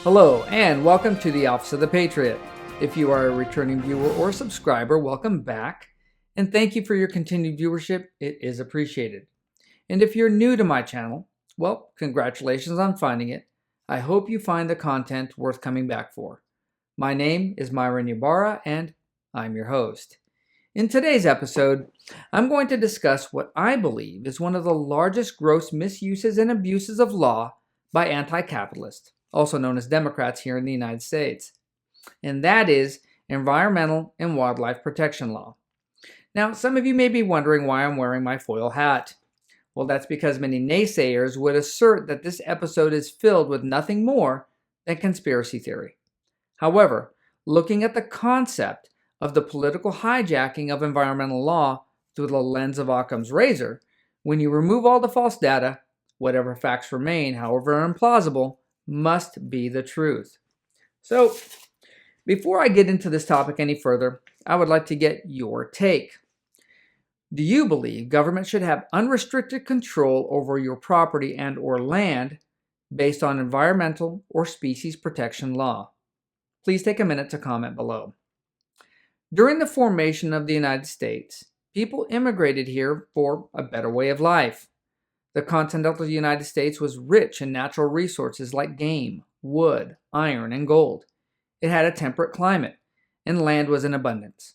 Hello, and welcome to the Office of the Patriot. If you are a returning viewer or subscriber, welcome back, and thank you for your continued viewership. It is appreciated. And if you're new to my channel, well, congratulations on finding it. I hope you find the content worth coming back for. My name is Myron Ybarra, and I'm your host. In today's episode, I'm going to discuss what I believe is one of the largest gross misuses and abuses of law by anti-capitalists, also known as Democrats here in the United States, and that is environmental and wildlife protection law. Now, some of you may be wondering why I'm wearing my foil hat. Well, that's because many naysayers would assert that this episode is filled with nothing more than conspiracy theory. However, looking at the concept of the political hijacking of environmental law through the lens of Occam's razor, when you remove all the false data, whatever facts remain, however implausible, must be the truth. So, before I get into this topic any further, I would like to get your take. Do you believe government should have unrestricted control over your property and or land based on environmental or species protection law? Please take a minute to comment below. During the formation of the United States, people immigrated here for a better way of life. The continental United States was rich in natural resources like game, wood, iron, and gold. It had a temperate climate, and land was in abundance.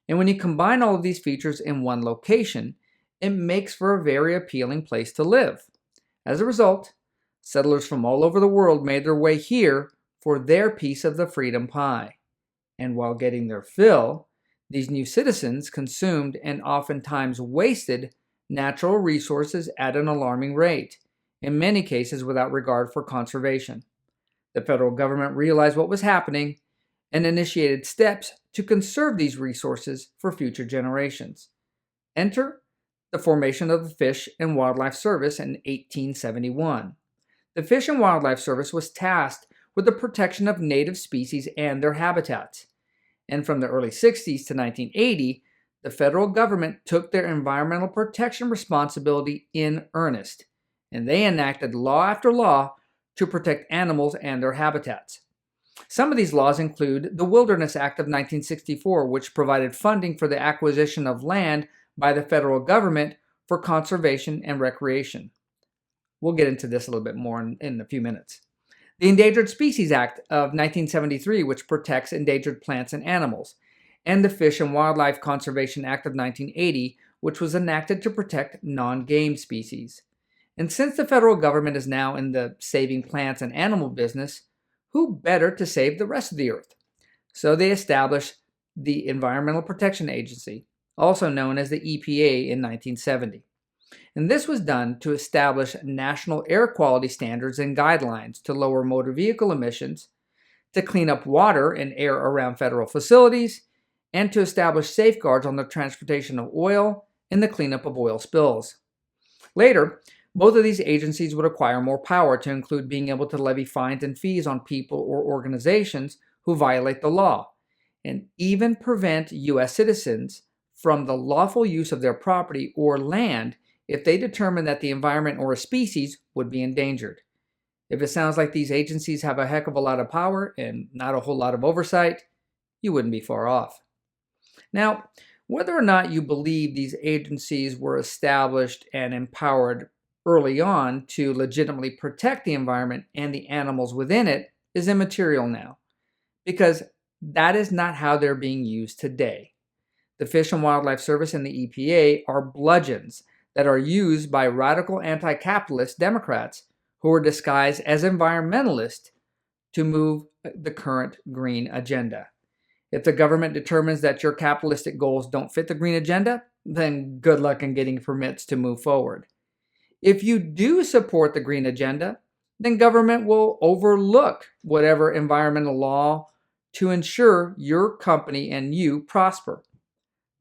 And when you combine all of these features in one location, it makes for a very appealing place to live. As a result, settlers from all over the world made their way here for their piece of the freedom pie. And while getting their fill, these new citizens consumed and oftentimes wasted natural resources at an alarming rate, in many cases without regard for conservation. The federal government realized what was happening and initiated steps to conserve these resources for future generations. Enter the formation of the Fish and Wildlife Service in 1871. The Fish and Wildlife Service was tasked with the protection of native species and their habitats. And from the early 60s to 1980, the federal government took their environmental protection responsibility in earnest, and they enacted law after law to protect animals and their habitats. Some of these laws include the Wilderness Act of 1964, which provided funding for the acquisition of land by the federal government for conservation and recreation. We'll get into this a little bit more in a few minutes. The Endangered Species Act of 1973, which protects endangered plants and animals, and the Fish and Wildlife Conservation Act of 1980, which was enacted to protect non-game species. And since the federal government is now in the saving plants and animal business, who better to save the rest of the earth? So they established the Environmental Protection Agency, also known as the EPA, in 1970. And this was done to establish national air quality standards and guidelines to lower motor vehicle emissions, to clean up water and air around federal facilities, and to establish safeguards on the transportation of oil and the cleanup of oil spills. Later, both of these agencies would acquire more power to include being able to levy fines and fees on people or organizations who violate the law, and even prevent U.S. citizens from the lawful use of their property or land if they determine that the environment or a species would be endangered. If it sounds like these agencies have a heck of a lot of power and not a whole lot of oversight, you wouldn't be far off. Now, whether or not you believe these agencies were established and empowered early on to legitimately protect the environment and the animals within it is immaterial now, because that is not how they're being used today. The Fish and Wildlife Service and the EPA are bludgeons that are used by radical anti-capitalist Democrats who are disguised as environmentalists to move the current green agenda. If the government determines that your capitalistic goals don't fit the green agenda, then good luck in getting permits to move forward. If you do support the green agenda, then government will overlook whatever environmental law to ensure your company and you prosper.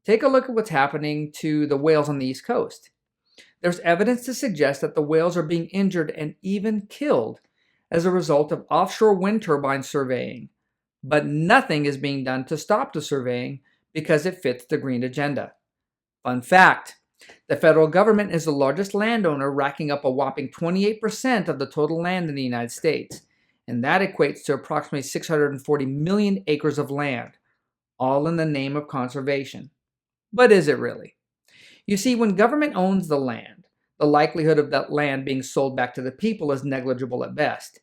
Take a look at what's happening to the whales on the East Coast. There's evidence to suggest that the whales are being injured and even killed as a result of offshore wind turbine surveying, but nothing is being done to stop the surveying because it fits the green agenda. Fun fact, the federal government is the largest landowner, racking up a whopping 28% of the total land in the United States, and that equates to approximately 640 million acres of land, all in the name of conservation. But is it really? You see, when government owns the land, the likelihood of that land being sold back to the people is negligible at best.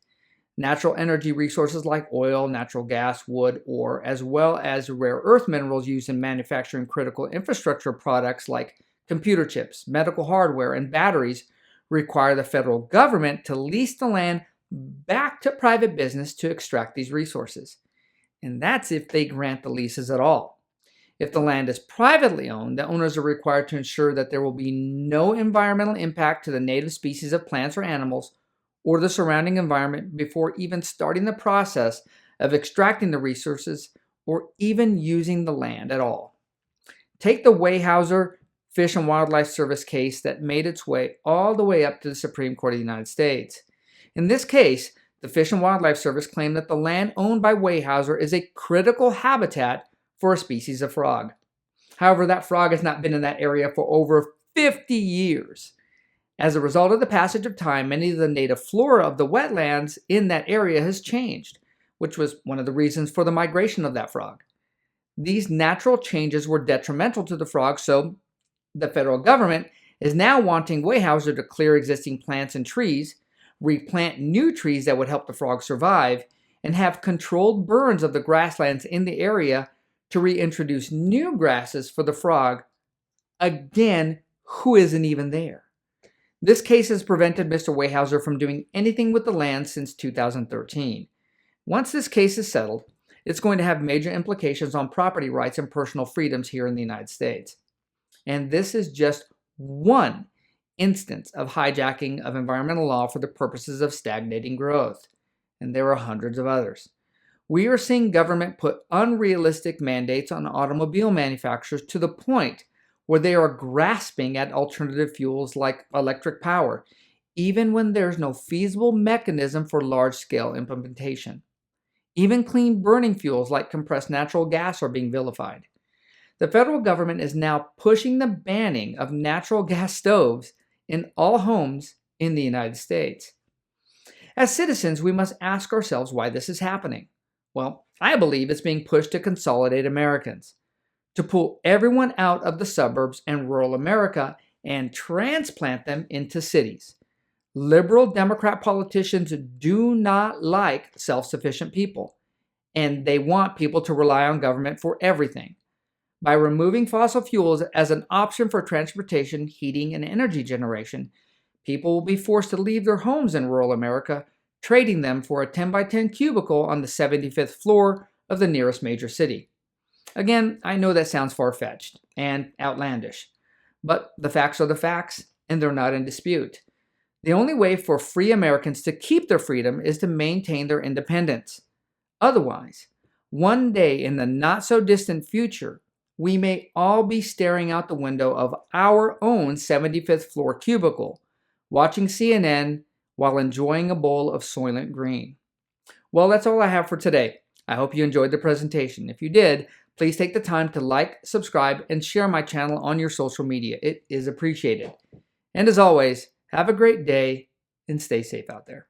Natural energy resources like oil, natural gas, wood, ore, as well as rare earth minerals used in manufacturing critical infrastructure products like computer chips, medical hardware, and batteries require the federal government to lease the land back to private business to extract these resources. And that's if they grant the leases at all. If the land is privately owned, the owners are required to ensure that there will be no environmental impact to the native species of plants or animals or the surrounding environment before even starting the process of extracting the resources or even using the land at all. Take the Weyerhaeuser Fish and Wildlife Service case that made its way all the way up to the Supreme Court of the United States. In this case, the Fish and Wildlife Service claimed that the land owned by Weyerhaeuser is a critical habitat for a species of frog. However, that frog has not been in that area for over 50 years. As a result of the passage of time, many of the native flora of the wetlands in that area has changed, which was one of the reasons for the migration of that frog. These natural changes were detrimental to the frog, so the federal government is now wanting Weyerhaeuser to clear existing plants and trees, replant new trees that would help the frog survive, and have controlled burns of the grasslands in the area to reintroduce new grasses for the frog, again, who isn't even there. This case has prevented Mr. Weyerhaeuser from doing anything with the land since 2013. Once this case is settled, it's going to have major implications on property rights and personal freedoms here in the United States. And this is just one instance of hijacking of environmental law for the purposes of stagnating growth. And there are hundreds of others. We are seeing government put unrealistic mandates on automobile manufacturers to the point where they are grasping at alternative fuels like electric power, even when there's no feasible mechanism for large-scale implementation. Even clean burning fuels like compressed natural gas are being vilified. The federal government is now pushing the banning of natural gas stoves in all homes in the United States. As citizens, we must ask ourselves why this is happening. Well, I believe it's being pushed to consolidate Americans, to pull everyone out of the suburbs and rural America and transplant them into cities. Liberal Democrat politicians do not like self-sufficient people, and they want people to rely on government for everything. By removing fossil fuels as an option for transportation, heating, and energy generation, people will be forced to leave their homes in rural America, trading them for a 10 by 10 cubicle on the 75th floor of the nearest major city. Again, I know that sounds far-fetched and outlandish, but the facts are the facts, and they're not in dispute. The only way for free Americans to keep their freedom is to maintain their independence. Otherwise, one day in the not-so-distant future, we may all be staring out the window of our own 75th floor cubicle, watching CNN while enjoying a bowl of Soylent Green. Well, that's all I have for today. I hope you enjoyed the presentation. If you did, please take the time to like, subscribe, and share my channel on your social media. It is appreciated. And as always, have a great day and stay safe out there.